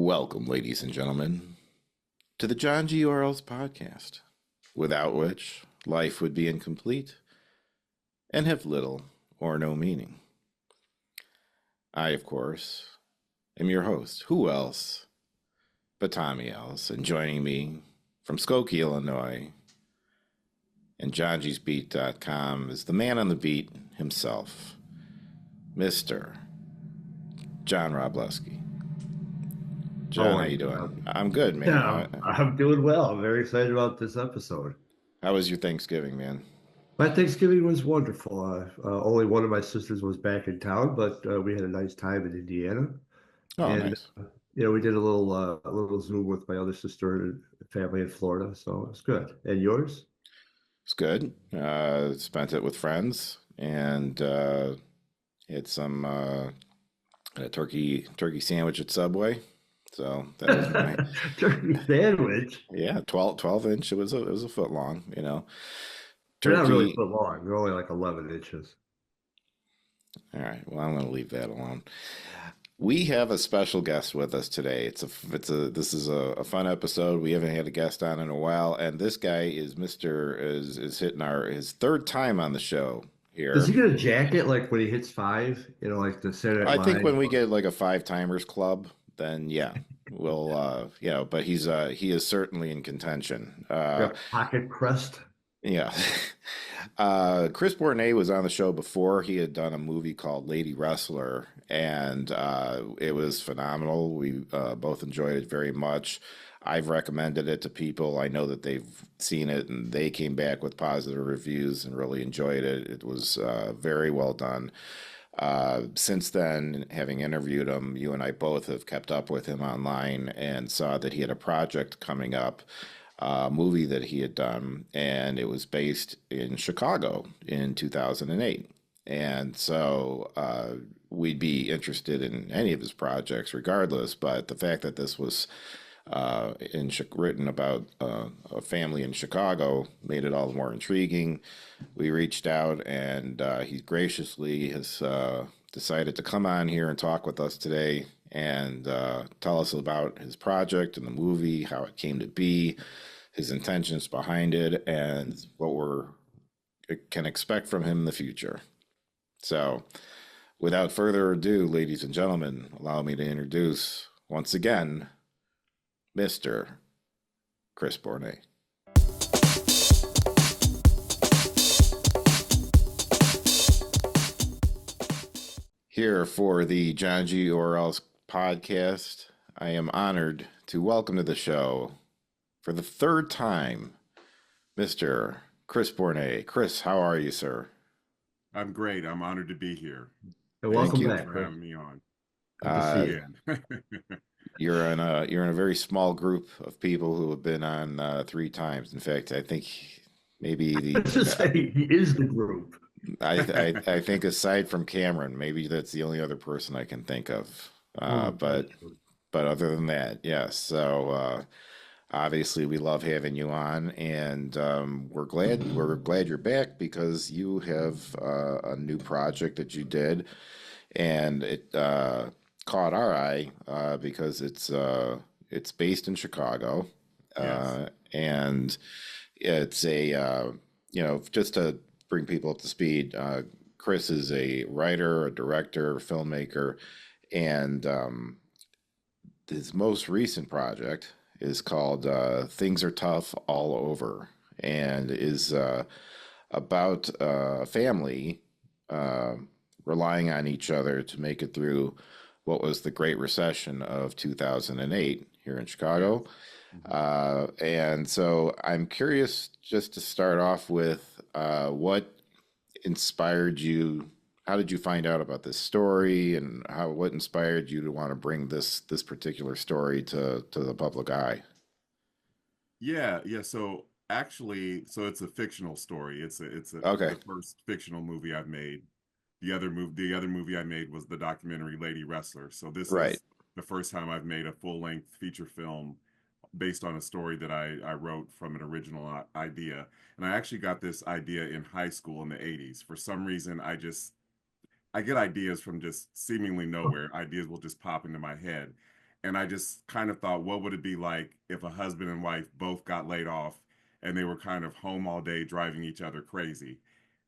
Welcome, ladies and gentlemen, to the Johngy podcast, without which life would be incomplete and have little or no meaning. I, of course, am your host. Who else but Tommy Ellis? And joining me from Skokie, Illinois, and JohnG'sBeat.com is the man on the beat himself, Mr. John Robleski. John, how you doing? I'm good, man. Yeah, I'm doing well. I'm very excited about this episode. How was your Thanksgiving, man? My Thanksgiving was wonderful. Only one of my sisters was back in town, but we had a nice time in Indiana, Oh, and nice. we did a little Zoom with my other sister and family in Florida, so it was good. And yours? It's good. Spent it with friends and had some a turkey sandwich at Subway. So that was my Turkey sandwich. yeah 12 inch. It was a foot long. They're not really Turkey. so long. They're only like 11 inches. All right. Well, I'm gonna leave that alone. We have a special guest with us today. This is a fun episode. We haven't had a guest on in a while, and this guy is hitting his third time on the show Does here. he get a jacket like when he hits five? Like the Saturday I Night think when Live? we get like a five timers club, then yeah, we'll but he is certainly in contention. Got pocket crust. Yeah. Chris Bournea was on the show before. He had done a movie called Lady Wrestler, and it was phenomenal. We both enjoyed it very much. I've recommended it to people. I know that they've seen it and they came back with positive reviews and really enjoyed it. It was very well done. Since then, having interviewed him, you and I both have kept up with him online and saw that he had a project coming up, a movie that he had done, and it was based in Chicago in 2008. And so we'd be interested in any of his projects regardless, but the fact that this was written about a family in Chicago made it all the more intriguing. We reached out, and he graciously has decided to come on here and talk with us today and tell us about his project and the movie, how it came to be, his intentions behind it, and what can expect from him in the future. So, without further ado, ladies and gentlemen, allow me to introduce once again Mr. Chris Bournea. Here for the John G. Orwell's podcast, I am honored to welcome to the show for the third time, Mr. Chris Bournea. Chris, how are you, sir? I'm great. I'm honored to be here. And Thank welcome you. Thanks back, for Chris. having me on Good to see you. again. You're in a very small group of people who have been on three times. In fact, I think maybe Let's just say he is the group. I think aside from Cameron, maybe that's the only other person I can think of. But other than that, yes. So obviously we love having you on, and we're glad you're back because you have a new project that you did, and it caught our eye because it's based in Chicago, Yes. and it's just to bring people up to speed. Chris is a writer, a director, a filmmaker, and his most recent project is called "Things Are Tough All Over," and is about a family uh, relying on each other to make it through what was the Great Recession of 2008 here in Chicago. Mhm. And so I'm curious just to start off with what inspired you. How did you find out about this story, and what inspired you to want to bring this particular story to the public eye? Yeah. So actually, so it's a fictional story. It's Okay, the first fictional movie I've made. The other movie I made was the documentary Lady Wrestler. So this right. is the first time I've made a full-length feature film based on a story that I wrote from an original idea. And I actually got this idea in high school in the 80s. For some reason, I get ideas from just seemingly nowhere. Ideas will just pop into my head. And I just kind of thought, what would it be like if a husband and wife both got laid off and they were kind of home all day driving each other crazy?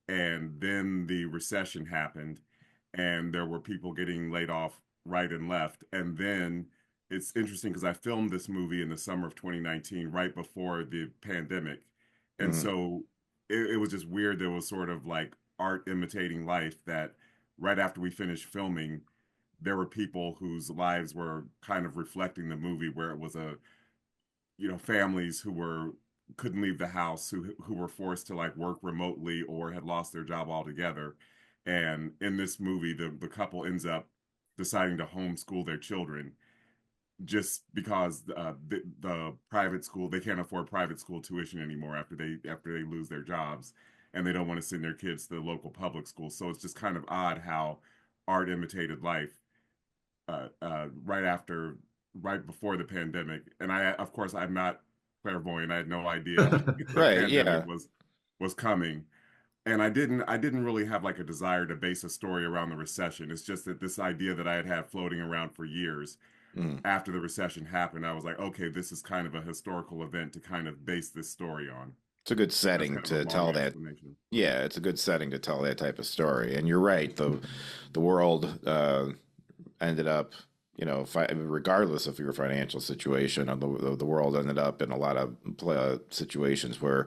And then the recession happened, and there were people getting laid off right and left. And then it's interesting because I filmed this movie in the summer of 2019, right before the pandemic. And Mm, so it was just weird. There was sort of like art imitating life that right after we finished filming, there were people whose lives were kind of reflecting the movie, where it was a, families who were couldn't leave the house, who were forced to like work remotely or had lost their job altogether. And in this movie, the couple ends up deciding to homeschool their children just because the private school, they can't afford private school tuition anymore after they lose their jobs, and they don't want to send their kids to the local public school. So it's just kind of odd how art imitated life, right after, right before the pandemic. And I, of course, I'm not clairvoyant. I had no idea the right. pandemic Yeah. was coming. And I didn't really have like a desire to base a story around the recession. It's just that this idea that I had had floating around for years, Mm. after the recession happened, I was like, okay, this is kind of a historical event to kind of base this story on. It's a good That's setting kind of a to long tell that. explanation. Yeah, it's a good setting to tell that type of story. And you're right. The world ended up, regardless of your financial situation, the world ended up in a lot of situations where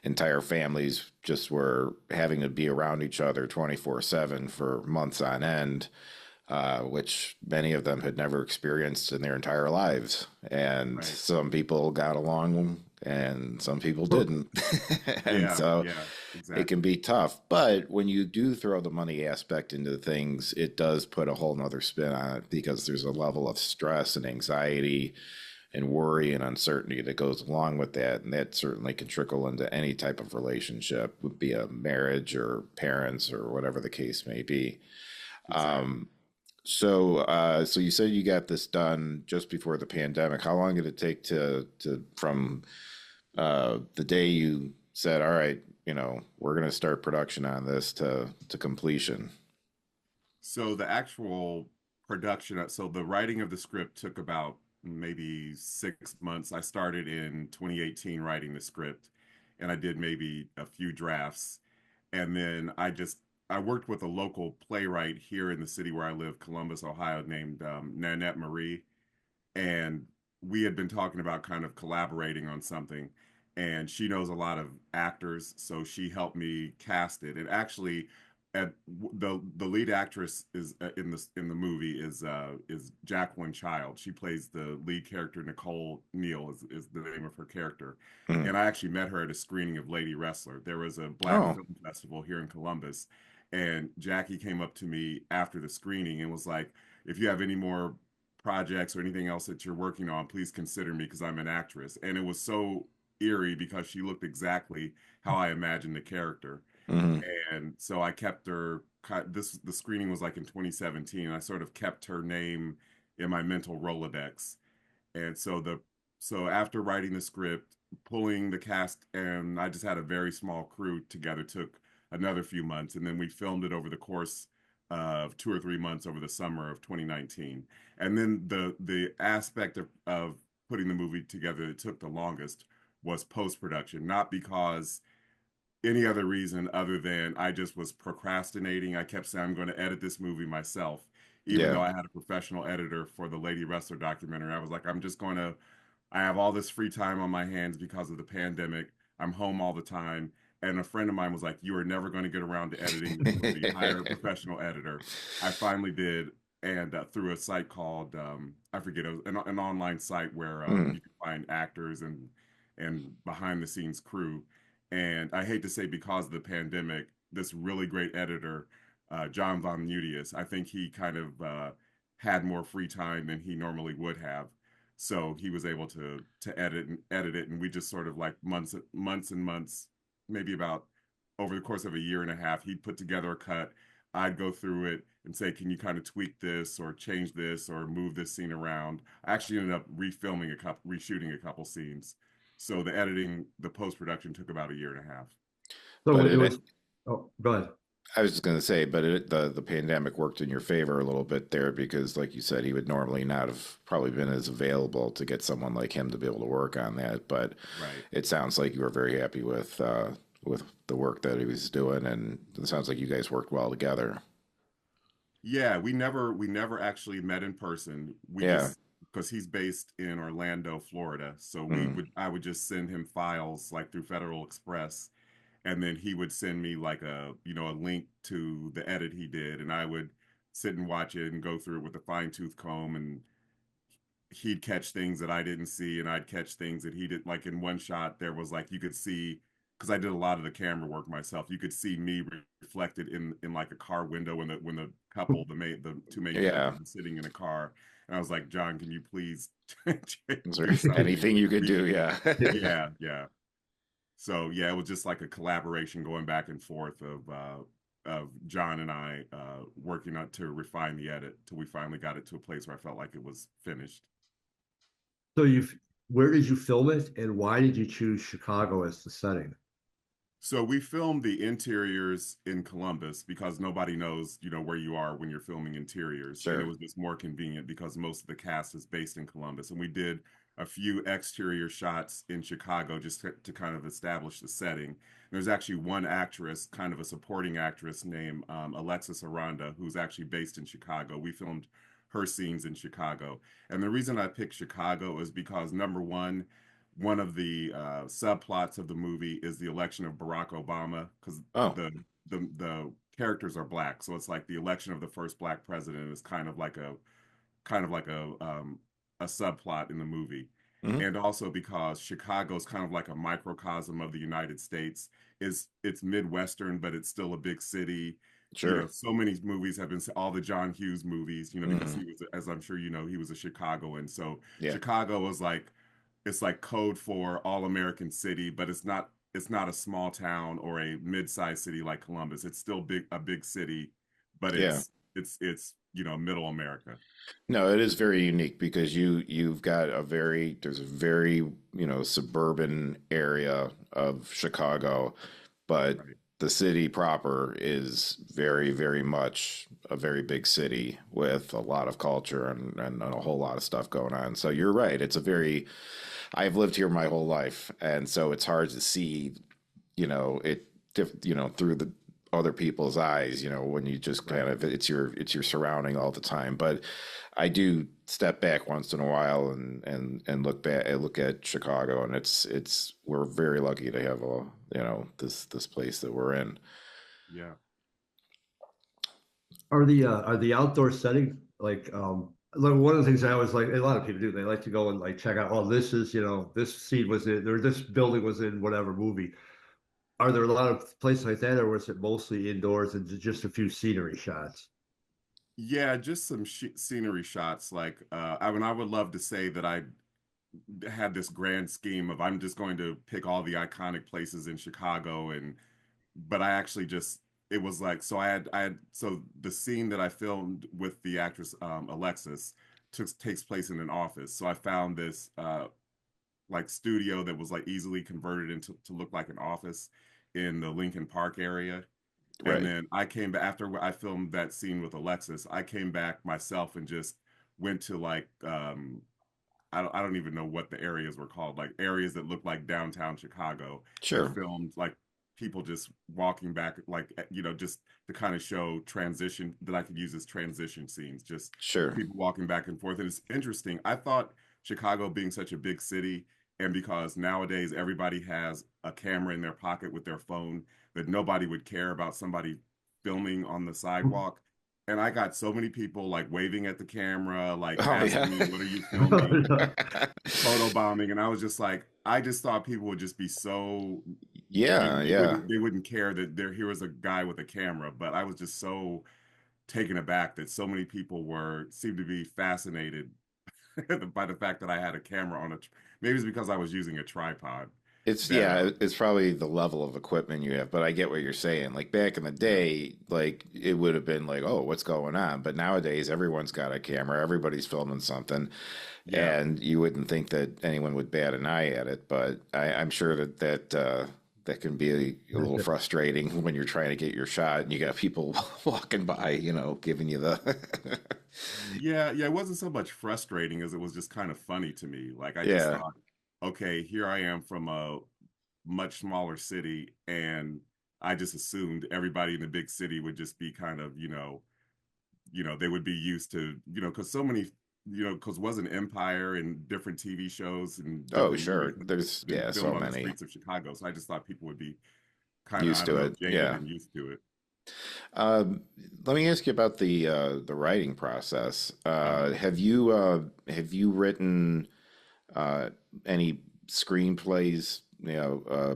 entire families just were having to be around each other 24/7 for months on end, which many of them had never experienced in their entire lives. And Right. some people got along and some people didn't. And Yeah, so yeah, it can exactly. be tough. But when you do throw the money aspect into things, it does put a whole nother spin on it because there's a level of stress and anxiety and worry and uncertainty that goes along with that. And that certainly can trickle into any type of relationship, would be a marriage or parents or whatever the case may be. Exactly. So you said you got this done just before the pandemic. How long did it take to from the day you said, "All right, we're going to start production on this," to completion? So the actual production, so the writing of the script took about maybe 6 months. I started in 2018 writing the script, and I did maybe a few drafts. And then I worked with a local playwright here in the city where I live, Columbus, Ohio, named Nanette Marie, and we had been talking about kind of collaborating on something. And she knows a lot of actors, so she helped me cast it. And actually, at the lead actress is in the movie is Jacqueline Child. She plays the lead character. Nicole Neal is the name of her character. Mm. And I actually met her at a screening of Lady Wrestler. There was a Black Oh, film festival here in Columbus, and Jackie came up to me after the screening and was like, "If you have any more projects or anything else that you're working on, please consider me because I'm an actress." And it was so eerie because she looked exactly how I imagined the character. hmm, And so I kept her. The screening was like in 2017. I sort of kept her name in my mental Rolodex. And so after writing the script, pulling the cast, and I just had a very small crew together, took another few months, and then we filmed it over the course of 2 or 3 months over the summer of 2019. And then the aspect of putting the movie together that took the longest was post production, not because any other reason other than I just was procrastinating. I kept saying I'm going to edit this movie myself, even yeah. though I had a professional editor for the Lady Wrestler documentary. I was like, I have all this free time on my hands because of the pandemic. I'm home all the time. And a friend of mine was like, "You are never going to get around to editing this movie. Hire a professional editor." I finally did. And through a site called, I forget, it was an online site where Mm. you can find actors and behind the scenes crew. And I hate to say, because of the pandemic, this really great editor, John Von Nudius, I think he kind of had more free time than he normally would have. So he was able to edit it, and we just sort of like months and months, maybe about over the course of a year and a half, he'd put together a cut. I'd go through it and say, "Can you kind of tweak this or change this or move this scene around?" I actually ended up reshooting a couple scenes. So the post production took about a year and a half. So But it it was. Oh, go ahead. I was just going to say, but the pandemic worked in your favor a little bit there because, like you said, he would normally not have probably been as available to get someone like him to be able to work on that. But Right. it sounds like you were very happy with the work that he was doing, and it sounds like you guys worked well together. Yeah, we never actually met in person. We Yeah. just because he's based in Orlando, Florida. So Mm. I would just send him files like through Federal Express, and then he would send me like a link to the edit he did, and I would sit and watch it and go through it with a fine-tooth comb, and he'd catch things that I didn't see, and I'd catch things that he did. Like in one shot, there was like you could see because I did a lot of the camera work myself. You could see me reflected in like a car window when the couple, the two main characters Yeah. were sitting in a car, and I was like, John, can you please Is there do something? anything you could do? Yeah. Yeah, yeah. So yeah, it was just like a collaboration going back and forth of John and I working on to refine the edit till we finally got it to a place where I felt like it was finished. So where did you film it, and why did you choose Chicago as the setting? So we filmed the interiors in Columbus because nobody knows, where you are when you're filming interiors. And it Sure. was just more convenient because most of the cast is based in Columbus. And we did a few exterior shots in Chicago just to kind of establish the setting. There's actually one actress, kind of a supporting actress named Alexis Aranda, who's actually based in Chicago. We filmed her scenes in Chicago. And the reason I picked Chicago is because number one of the subplots of the movie is the election of Barack Obama because Oh. the the characters are black, so it's like the election of the first black president is kind of like a subplot in the movie, Hmm. and also because Chicago is kind of like a microcosm of the United States. It's Midwestern, but it's still a big city. Sure. So many movies have been all the John Hughes movies, because Hmm. he was, as I'm sure you know, he was a Chicagoan. So Yeah. Chicago was like it's like code for all American city, but it's not a small town or a mid-sized city like Columbus. It's still a big city, but Yeah. it's middle America. No, it is very unique because you've got there's a very, suburban area of Chicago, but Right. the city proper is very, very much a very big city with a lot of culture and a whole lot of stuff going on. So you're right. I've lived here my whole life, and so it's hard to see, through the other people's eyes, when you just kind Right. of it's your surrounding all the time. But I do step back once in a while and look at Chicago, and it's we're very lucky to have this place that we're in. Yeah. Are the outdoor setting like one of the things I always like, a lot of people do, they like to go and like check out, oh, this is, this scene was in, or this building was in whatever movie. Are there a lot of places like that, or was it mostly indoors and just a few scenery shots? Yeah, just some scenery shots. Like, I would love to say that I had this grand scheme of I'm just going to pick all the iconic places in Chicago, but I actually just it was like so I had so the scene that I filmed with the actress Alexis takes place in an office. So I found this like studio that was like easily converted into to look like an office in the Lincoln Park area. And Right. then I came back after I filmed that scene with Alexis. I came back myself and just went to like I don't even know what the areas were called, like areas that look like downtown Chicago, and Sure. filmed like people just walking back, like just to kind of show transition that I could use as transition scenes, just Sure. people walking back and forth. And it's interesting. I thought Chicago being such a big city, and because nowadays everybody has a camera in their pocket with their phone, that nobody would care about somebody filming on the sidewalk. And I got so many people like waving at the camera, like Oh asking yeah. me, "What are you filming?" Photo bombing, and I was just like, I just thought people would just be so Yeah. Yeah. they wouldn't care that here was a guy with a camera. But I was just so taken aback that so many people seemed to be fascinated by the fact that I had a camera on maybe it's because I was using a tripod It's that yeah, it's probably the level of equipment you have, but I get what you're saying. Like back in the yeah, day, like it would have been like, oh, what's going on? But nowadays, everyone's got a camera, everybody's filming something, yeah, and you wouldn't think that anyone would bat an eye at it. But I'm sure that that can be a little frustrating when you're trying to get your shot and you got people walking by, giving you the Yeah, yeah, it wasn't so much frustrating as it was just kind of funny to me. Like I just yeah. thought, okay, here I am from a much smaller city, and I just assumed everybody in the big city would just be kind of, they would be used to, because so many, because wasn't Empire and different TV shows and Oh, different sure. movies that There's been yeah, so filmed on the many streets of Chicago. So I just thought people would be kind of, used I don't to know, it. jaded Yeah. and used to it. Um, Let me ask you about the writing process. Uh-huh. Have you written uh, any screenplays,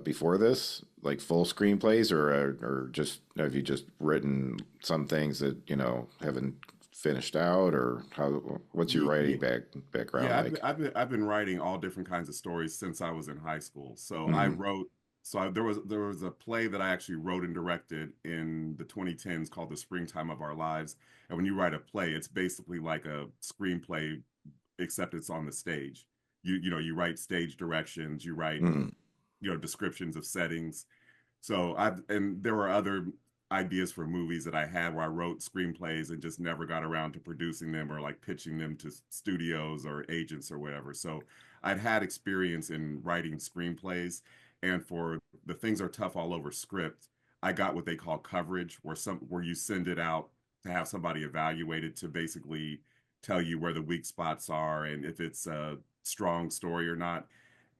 before this, like full screenplays, or just have you just written some things that haven't finished out, or what's your writing Yeah, background yeah, like? I've been writing all different kinds of stories since I was in high school. Hmm. There was a play that I actually wrote and directed in the 2010s called The Springtime of Our Lives. And when you write a play, it's basically like a screenplay, except it's on the stage. You write stage directions, you write, Hmm. descriptions of settings. And there were other ideas for movies that I had where I wrote screenplays and just never got around to producing them or like pitching them to studios or agents or whatever. So I'd had experience in writing screenplays. And for The Things Are Tough All Over script, I got what they call coverage, where you send it out to have somebody evaluate it to basically tell you where the weak spots are and if it's a strong story or not.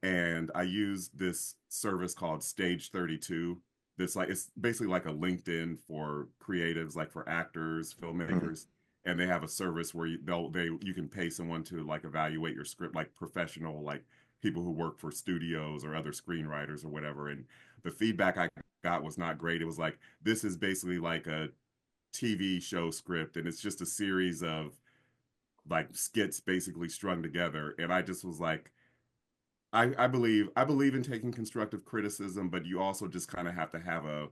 And I used this service called Stage 32. It's basically like a LinkedIn for creatives, like for actors, Hmm. filmmakers, and they have a service where you can pay someone to like evaluate your script, like professional, like people who work for studios or other screenwriters or whatever. And the feedback I got was not great. It was like, this is basically like a TV show script, and it's just a series of like skits basically strung together. And I just was like, I believe in taking constructive criticism, but you also just kind of have to have a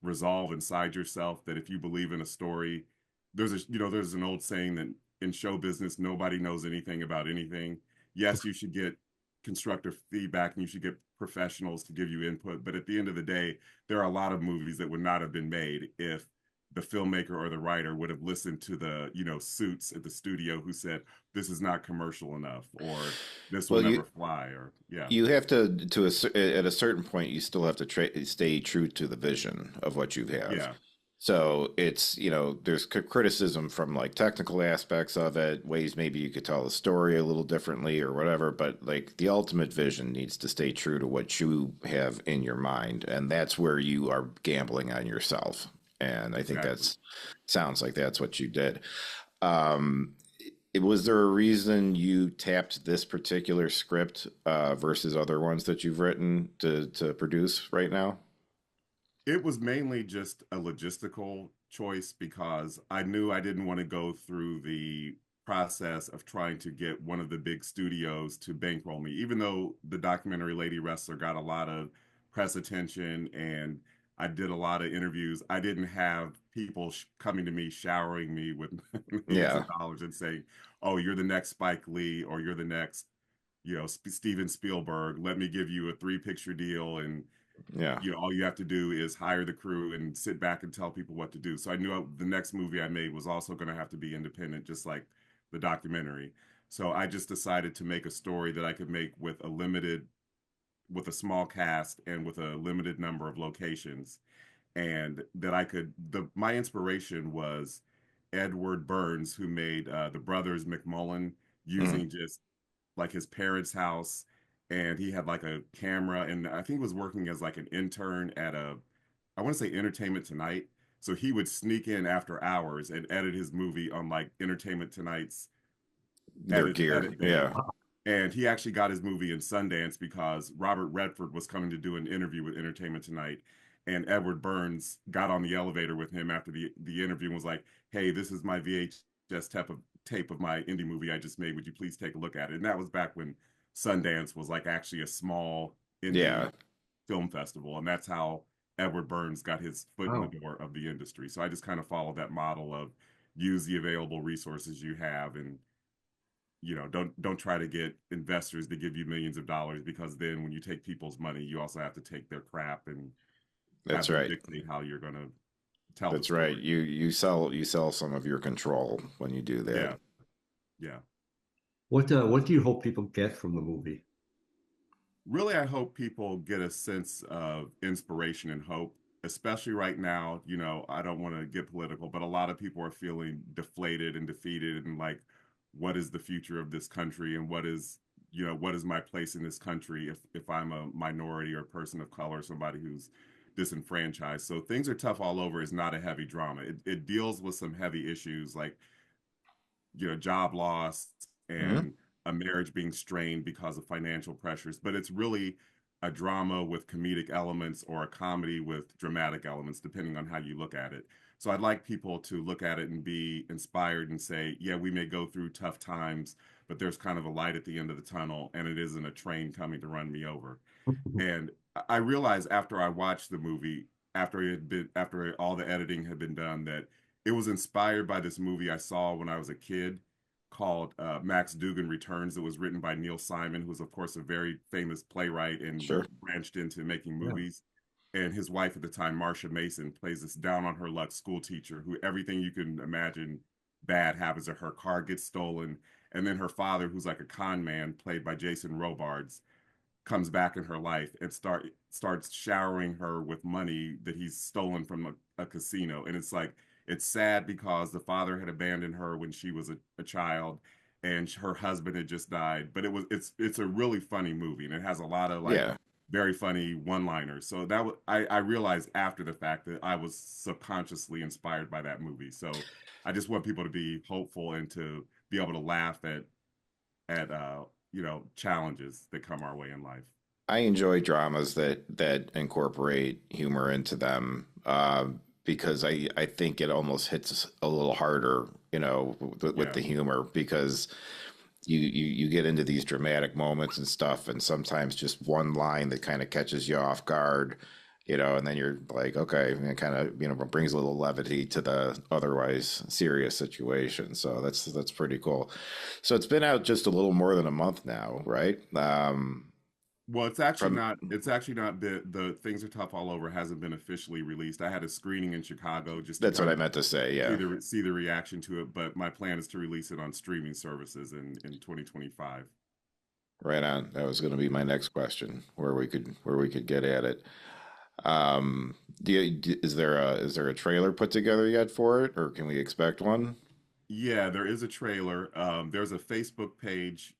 resolve inside yourself that if you believe in a story, there's an old saying that in show business nobody knows anything about anything. Yes, you should get constructive feedback and you should get professionals to give you input, but at the end of the day, there are a lot of movies that would not have been made if the filmmaker or the writer would have listened to the, suits at the studio who said this is not commercial enough or this will Well, never fly or yeah. you have at a certain point you still have to stay true to the vision of what you have. Yeah. So it's, there's criticism from like technical aspects of it, ways maybe you could tell the story a little differently or whatever, but like the ultimate vision needs to stay true to what you have in your mind, and that's where you are gambling on yourself. And I think Exactly. that's sounds like that's what you did. Um, was there a reason you tapped this particular script versus other ones that you've written to produce right now? It was mainly just a logistical choice because I knew I didn't want to go through the process of trying to get one of the big studios to bankroll me. Even though the documentary Lady Wrestler got a lot of press attention and I did a lot of interviews, I didn't have people coming to me showering me with millions Yeah, of dollars and saying, "Oh, you're the next Spike Lee or you're the next, Steven Spielberg. Let me give you a three-picture deal and yeah. all you have to do is hire the crew and sit back and tell people what to do." So I knew the next movie I made was also going to have to be independent, just like the documentary. So I just decided to make a story that I could make with a small cast and with a limited number of locations, and that my inspiration was Edward Burns, who made the Brothers McMullen, Mm, using just like his parents' house, and he had like a camera, and I think he was working as like an intern at I want to say Entertainment Tonight. So he would sneak in after hours and edit his movie on like Entertainment Tonight's their edit gear. bay. Yeah, And he actually got his movie in Sundance because Robert Redford was coming to do an interview with Entertainment Tonight. And Edward Burns got on the elevator with him after the interview and was like, "Hey, this is my VHS tape of my indie movie I just made. Would you please take a look at it?" And that was back when Sundance was like actually a small indie yeah. film festival. And that's how Edward Burns got his foot in the Wow. door of the industry. So I just kind of followed that model of use the available resources you have and don't try to get investors to give you millions of dollars, because then when you take people's money, you also have to take their crap and have That's them right. dictate how you're going to tell the That's right. story. You sell some of your control when you do that. Yeah, yeah. What do you hope people get from the movie? Really, I hope people get a sense of inspiration and hope, especially right now. I don't want to get political, but a lot of people are feeling deflated and defeated, and like, what is the future of this country, and what is my place in this country if I'm a minority or a person of color, somebody who's disenfranchised. So things are tough all over is not a heavy drama. It deals with some heavy issues like job loss Hmm. and a marriage being strained because of financial pressures, but it's really a drama with comedic elements or a comedy with dramatic elements, depending on how you look at it. So I'd like people to look at it and be inspired and say, yeah, we may go through tough times, but there's kind of a light at the end of the tunnel, and it isn't a train coming to run me over. And I realized after I watched the movie, after all the editing had been done, that it was inspired by this movie I saw when I was a kid called Max Dugan Returns. That was written by Neil Simon, who's of course a very famous playwright and Sure. branched into making Yeah. movies. And his wife at the time, Marcia Mason, plays this down on her luck school teacher who everything you can imagine bad happens to her. Car gets stolen, and then her father, who's like a con man, played by Jason Robards, comes back in her life and starts showering her with money that he's stolen from a casino. And it's like it's sad because the father had abandoned her when she was a child, and her husband had just died. But it's a really funny movie, and it has a lot of like Yeah. very funny one-liners. So that was I realized after the fact that I was subconsciously inspired by that movie. So I just want people to be hopeful and to be able to laugh at challenges that come our way in life. I enjoy dramas that incorporate humor into them, because I think it almost hits a little harder, with Yeah, the humor, because you get into these dramatic moments and stuff, and sometimes just one line that kind of catches you off guard, and then you're like, okay, and it kind of brings a little levity to the otherwise serious situation. So that's pretty cool. So it's been out just a little more than a month now, right? well, it's actually From not. It's actually not. The Things Are Tough All Over hasn't been officially released. I had a screening in Chicago just to That's what kind I of meant to say. Yeah, see the reaction to it. But my plan is to release it on streaming services in 2025. right on. That was going to be my next question, where we could get at it. Um, is there a trailer put together yet for it, or can we expect one? Yeah, there is a trailer. There's a Facebook page,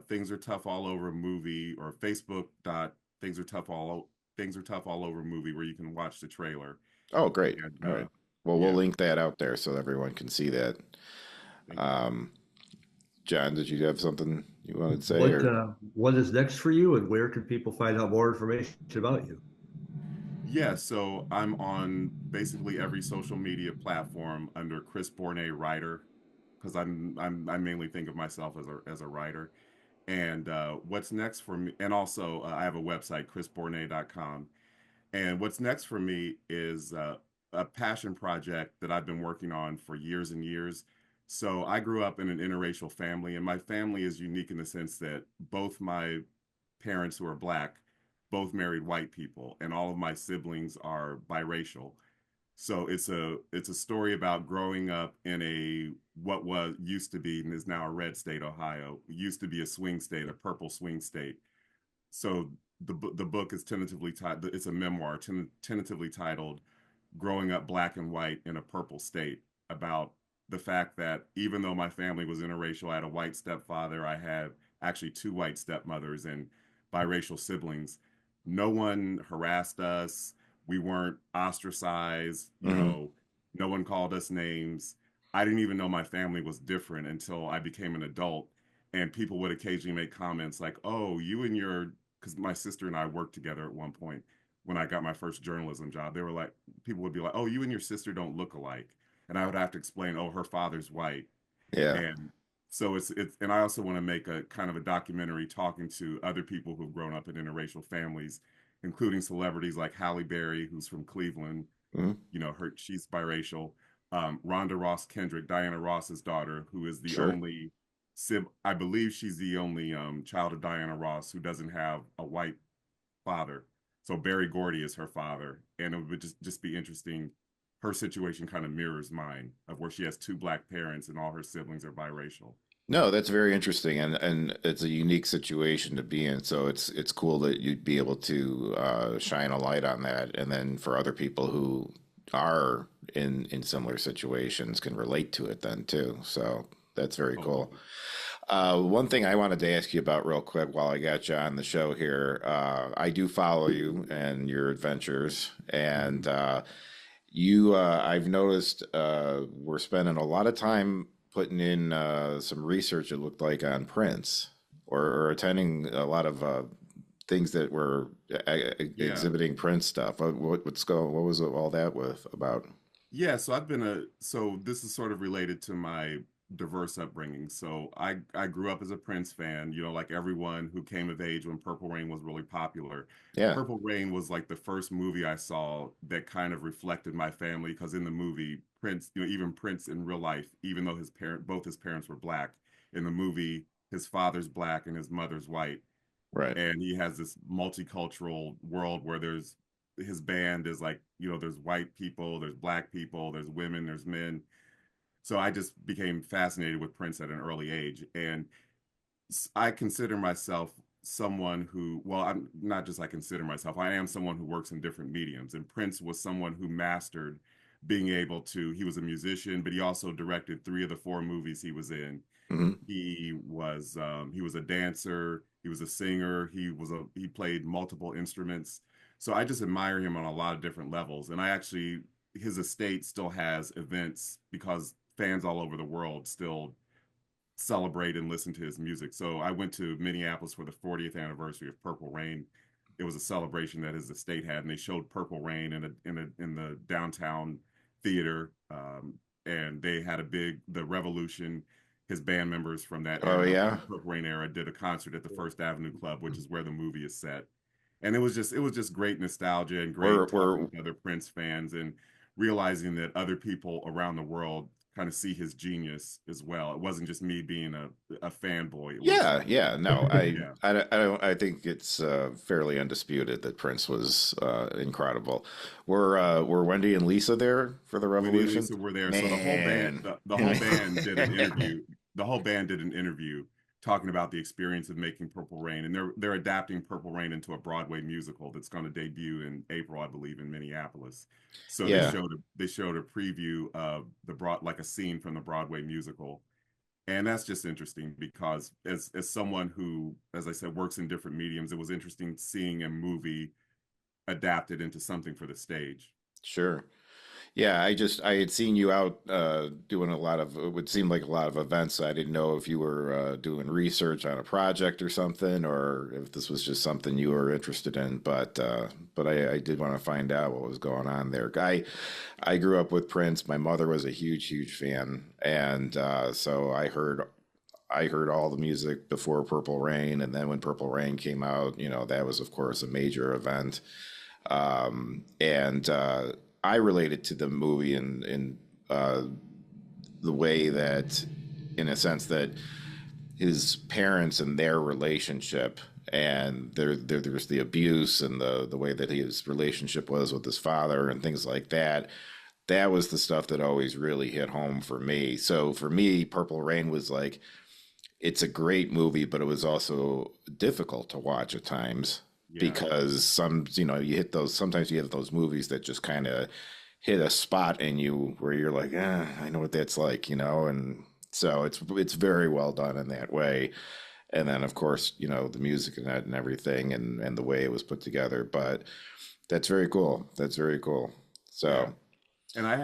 Things Are Tough All Over movie, or Facebook dot Things Are Tough All Over movie, where you can watch the trailer. Oh, great. And All right. Well, we'll yeah, link that out there so everyone can see that. thank you. Um, John, did you have something you wanted to say, or? What is next for you, and where can people find out more information about you? Yeah, so I'm on basically every social media platform under Chris Bournea writer, because I mainly think of myself as a writer. And what's next for me, and also I have a website, chrisbournea.com. And what's next for me is a passion project that I've been working on for years and years. So I grew up in an interracial family, and my family is unique in the sense that both my parents, who are black, both married white people, and all of my siblings are biracial. So it's a story about growing up in a what was used to be and is now a red state, Ohio. It used to be a swing state, a purple swing state. So the book is tentatively titled. It's a memoir, tentatively titled "Growing Up Black and White in a Purple State," about the fact that even though my family was interracial, I had a white stepfather, I had actually two white stepmothers and biracial siblings. No one harassed us. We weren't ostracized. Hmm. No one called us names. I didn't even know my family was different until I became an adult, and people would occasionally make comments like, "Oh, you and your," because my sister and I worked together at one point when I got my first journalism job. They were like, people would be like, "Oh, you and your sister don't look alike," and I would have to explain, "Oh, her father's white," Yeah. and so and I also want to make a kind of a documentary talking to other people who've grown up in interracial families, including celebrities like Halle Berry, who's from Cleveland. Mhm. She's biracial. Rhonda Ross Kendrick, Diana Ross's daughter, who is the Sure. only I believe she's the only child of Diana Ross who doesn't have a white father. So Barry Gordy is her father, and it would just be interesting. Her situation kind of mirrors mine, of where she has two black parents and all her siblings are biracial. No, that's very interesting, and it's a unique situation to be in. So it's cool that you'd be able to shine a light on that, and then for other people who are in similar situations can relate to it then too. So that's very cool. Totally. One thing I wanted to ask you about real quick while I got you on the show here, I do follow you and your adventures, and Mhm. I've noticed we're spending a lot of time putting in some research, it looked like, on Prince, or attending a lot of things that were Yeah. exhibiting Prince stuff. What was all that with about? Yeah, so this is sort of related to my diverse upbringing. So I grew up as a Prince fan, like everyone who came of age when Purple Rain was really popular. Yeah, Purple Rain was like the first movie I saw that kind of reflected my family because in the movie Prince, even Prince in real life, even though both his parents were black, in the movie his father's black and his mother's white, right. and he has this multicultural world where there's his band is like, there's white people, there's black people, there's women, there's men. So I just became fascinated with Prince at an early age, and I consider myself someone who, well, I'm not just I consider myself, I am someone who works in different mediums, and Prince was someone who mastered being able to, he was a musician, but he also directed three of the four movies he was in. Hmm. He was a dancer, he was a singer, he played multiple instruments. So I just admire him on a lot of different levels. And I actually, his estate still has events because fans all over the world still celebrate and listen to his music. So I went to Minneapolis for the 40th anniversary of Purple Rain. It was a celebration that his estate had, and they showed Purple Rain in the downtown theater. And they had the Revolution. His band members from that Oh era, yeah. the Purple Rain era, did a concert at the First Avenue Club, which is where the movie is set. And it was just great nostalgia and We're great talking we're to other Prince fans and realizing that other people around the world kind of see his genius as well. It wasn't just me being a fanboy. It was, Yeah, yeah. No, I yeah. I, don't- I don't. I think it's fairly undisputed that Prince was incredible. Were Wendy and Lisa there for the Wendy and Revolution? Lisa were there. So the whole band, Man. the whole band did an interview. The whole band did an interview talking about the experience of making Purple Rain, and they're adapting Purple Rain into a Broadway musical that's going to debut in April, I believe, in Minneapolis. So they Yeah, showed a preview of like a scene from the Broadway musical, and that's just interesting because as someone who, as I said, works in different mediums, it was interesting seeing a movie adapted into something for the stage. sure. Yeah, I had seen you out doing a lot of, it would seem like a lot of events. So I didn't know if you were doing research on a project or something, or if this was just something you were interested in. But I did want to find out what was going on there. I grew up with Prince. My mother was a huge fan, and so I heard all the music before Purple Rain, and then when Purple Rain came out, that was of course a major event. And I related to the movie in the way that, in a sense, that his parents and their relationship, and there's the abuse and the way that his relationship was with his father and things like that. That was the stuff that always really hit home for me. So for me, Purple Rain was like, it's a great movie, but it was also difficult to watch at times Yeah. because you hit those, sometimes you have those movies that just kind of hit a spot in you where you're like, I know what that's like, and so it's very well done in that way. And then of course, the music and that and everything and the way it was put together. But that's very cool. That's very cool. Yeah. So, And I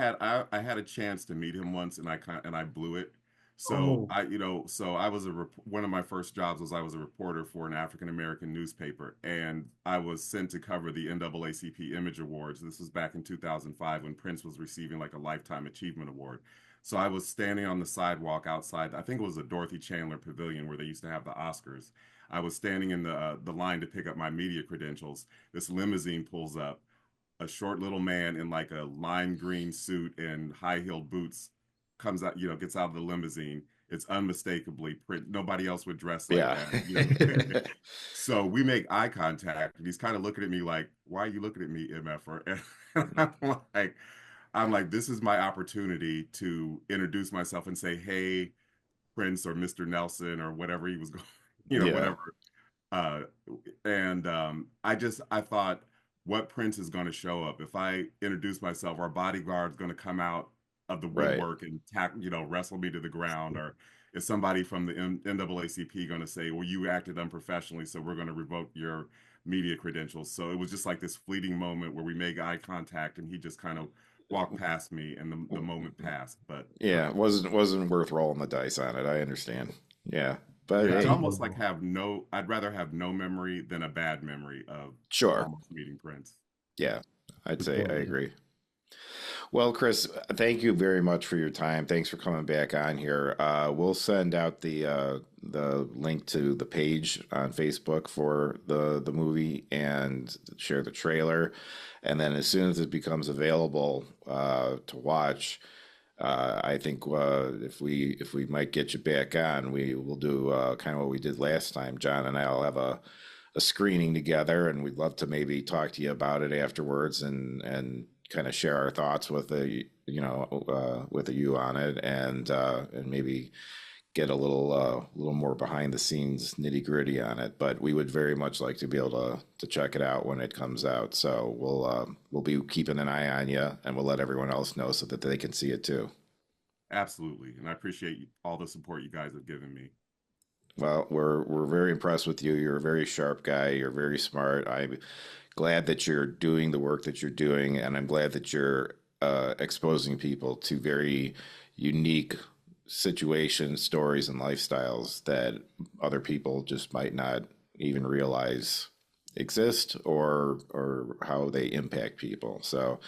had a chance to meet him once, and I blew it. So Oh, I was one of my first jobs was I was a reporter for an African American newspaper, and I was sent to cover the NAACP Image Awards. This was back in 2005 when Prince was receiving like a Lifetime Achievement Award. So I was standing on the sidewalk outside. I think it was the Dorothy Chandler Pavilion where they used to have the Oscars. I was standing in the line to pick up my media credentials. This limousine pulls up, a short little man in like a lime green suit and high heeled boots comes out, gets out of the limousine. it's unmistakably Prince. Nobody else would dress like Yeah. that, you know. So we make eye contact, and he's kind of looking at me like, "Why are you looking at me, MFer?" And I'm like, this is my opportunity to introduce myself and say, "Hey, Prince or Mr. Nelson or whatever he was going, Yeah. whatever." Uh, and I thought, what Prince is going to show up if I introduce myself? Our bodyguard's going to come out of the Right. woodwork and wrestle me to the ground, or is somebody from the NAACP going to say, "Well, you acted unprofessionally, so we're going to revoke your media credentials"? So it was just like this fleeting moment where we made eye contact, and he just kind of walked past me, and the moment passed. But Yeah, it wasn't worth rolling the dice on it. I understand. Yeah. But yeah, it's hey, almost like I'd rather have no memory than a bad memory of sure. almost meeting Prince. Yeah. I'd Good say I point, yeah. agree. Well, Chris, thank you very much for your time. Thanks for coming back on here. We'll send out the link to the page on Facebook for the movie and share the trailer. And then as soon as it becomes available to watch, I think if we might get you back on, we will do kind of what we did last time. John and I'll have a screening together, and we'd love to maybe talk to you about it afterwards and kind of share our thoughts with with you on it, and maybe get a little more behind the scenes nitty gritty on it. But we would very much like to be able to check it out when it comes out. So we'll be keeping an eye on you, and we'll let everyone else know so that they can see it too. Absolutely, and I appreciate all the support you guys have given me. Well, we're very impressed with you. You're a very sharp guy. You're very smart. I'm glad that you're doing the work that you're doing, and I'm glad that you're exposing people to very unique situations, stories, and lifestyles that other people just might not even realize exist or how they impact people. So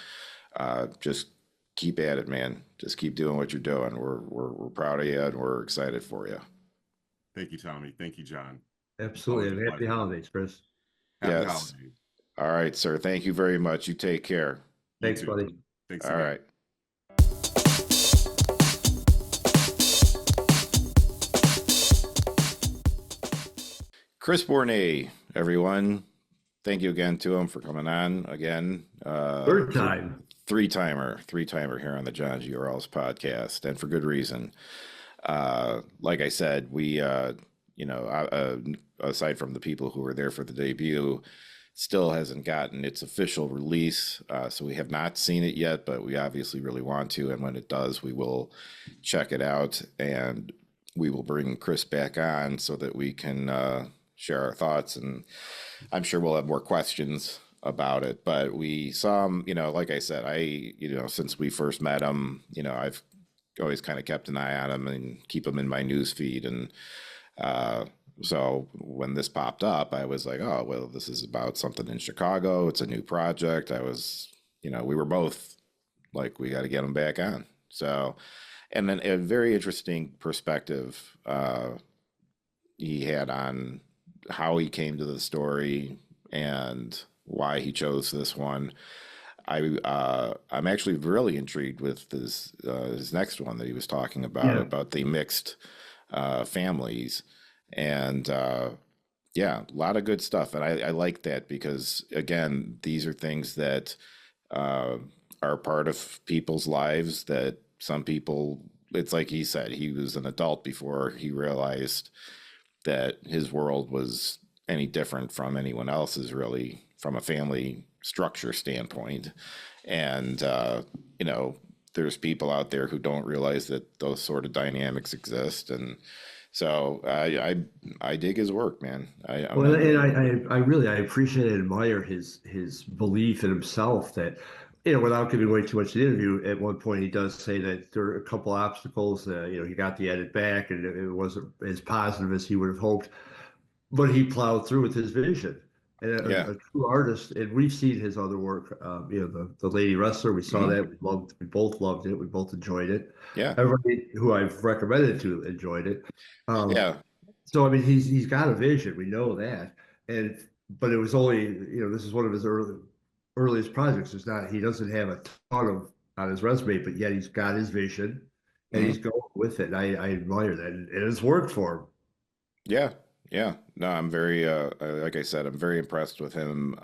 just keep at it, man. Just keep doing what you're doing. We're proud of you, and we're excited for you. Thank you, Tommy. Thank you, John. Always Absolutely. a And happy pleasure. holidays, Chris. Happy Yes. holidays. All right, sir. Thank you very much. You take care. You Thanks, too. buddy. Thanks All again. right. Chris Bournea, everyone. Thank you again to him for coming on again. Third time. Three timer here on the Johngy podcast, and for good reason. Like I said, we, aside from the people who were there for the debut, still hasn't gotten its official release. So we have not seen it yet, but we obviously really want to. And when it does, we will check it out, and we will bring Chris back on so that we can share our thoughts. And I'm sure we'll have more questions about it. But we saw him, like I said, since we first met him, I've always kind of kept an eye on him and keep him in my news feed. And so when this popped up, I was like, oh, well, this is about something in Chicago. It's a new project. We were both like, we got to get him back on. So, and then a very interesting perspective he had on how he came to the story and why he chose this one. I'm actually really intrigued with his next one that he was talking about the mixed families, and yeah, a lot of good stuff. And I like that because again, these are things that are part of people's lives that some people. It's like he said, he was an adult before he realized that his world was any different from anyone else's, really, from a family structure standpoint. And there's people out there who don't realize that those sort of dynamics exist. And so I dig his work, man. Well, and I really I appreciate and admire his belief in himself that, without giving away too much of the interview, at one point he does say that there are a couple obstacles. He got the edit back and it wasn't as positive as he would have hoped, but he plowed through with his vision. And Yeah, a true artist, and we've seen his other work. The Lady Wrestler, we saw mhm, that. We both loved it. We both enjoyed it. yeah, Everybody who I've recommended to enjoyed it. Um, yeah, so I mean, he's got a vision. We know that, and but it was only this is one of his earliest projects. It's not he doesn't have a ton of on his resume, but yet he's got his vision. and he's going with it. And I admire that, and it's worked for him. Yeah, yeah. No, I'm very like I said, I'm very impressed with him,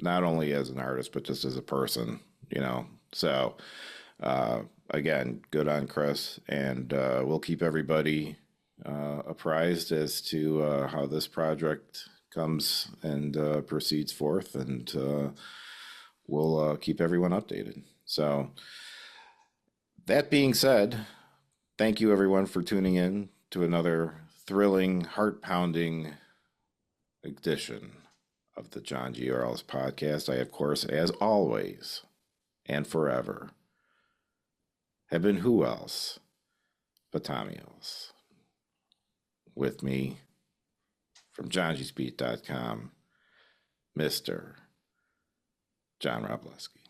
not only as an artist, but just as a person, you know. So uh again, good on Chris, and we'll keep everybody apprised as to how this project comes and proceeds forth, and we'll keep everyone updated. So that being said, thank you everyone for tuning in to another thrilling, heart-pounding edition of the John G. Orles podcast. I, of course, as always and forever, have been who else but Tommy Ellis. With me from JohnGSpeed.com, Mr. John Robleski.